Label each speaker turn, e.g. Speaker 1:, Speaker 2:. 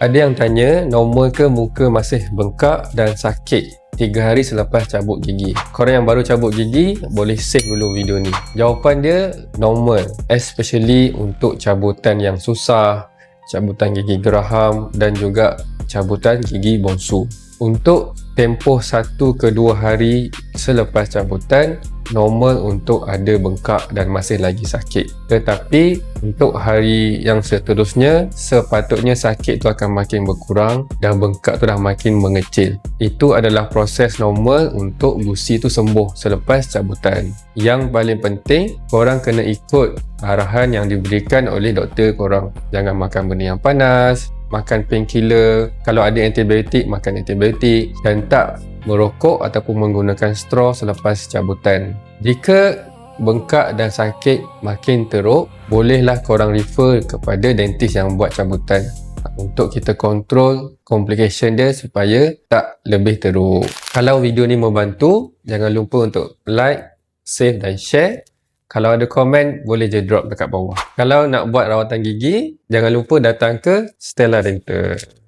Speaker 1: Ada yang tanya, normal ke muka masih bengkak dan sakit 3 hari selepas cabut gigi? Korang yang baru cabut gigi, boleh save dulu video ni. Jawapan dia normal, especially untuk cabutan yang susah, cabutan gigi geraham dan juga cabutan gigi bongsu. Untuk tempoh 1 ke 2 hari selepas cabutan, normal untuk ada bengkak dan masih lagi sakit. Tetapi untuk hari yang seterusnya, sepatutnya sakit tu akan makin berkurang dan bengkak tu dah makin mengecil. Itu adalah proses normal untuk gusi tu sembuh selepas cabutan. Yang paling penting, korang kena ikut arahan yang diberikan oleh doktor korang. Jangan makan benda yang panas, makan painkiller, kalau ada antibiotik, makan antibiotik, dan tak merokok ataupun menggunakan straw selepas cabutan. Jika bengkak dan sakit makin teruk, bolehlah korang refer kepada dentist yang buat cabutan untuk kita kontrol complication dia supaya tak lebih teruk. Kalau video ni membantu, jangan lupa untuk like, save dan share. Kalau ada komen, boleh je drop dekat bawah. Kalau nak buat rawatan gigi, jangan lupa datang ke Stella Dental.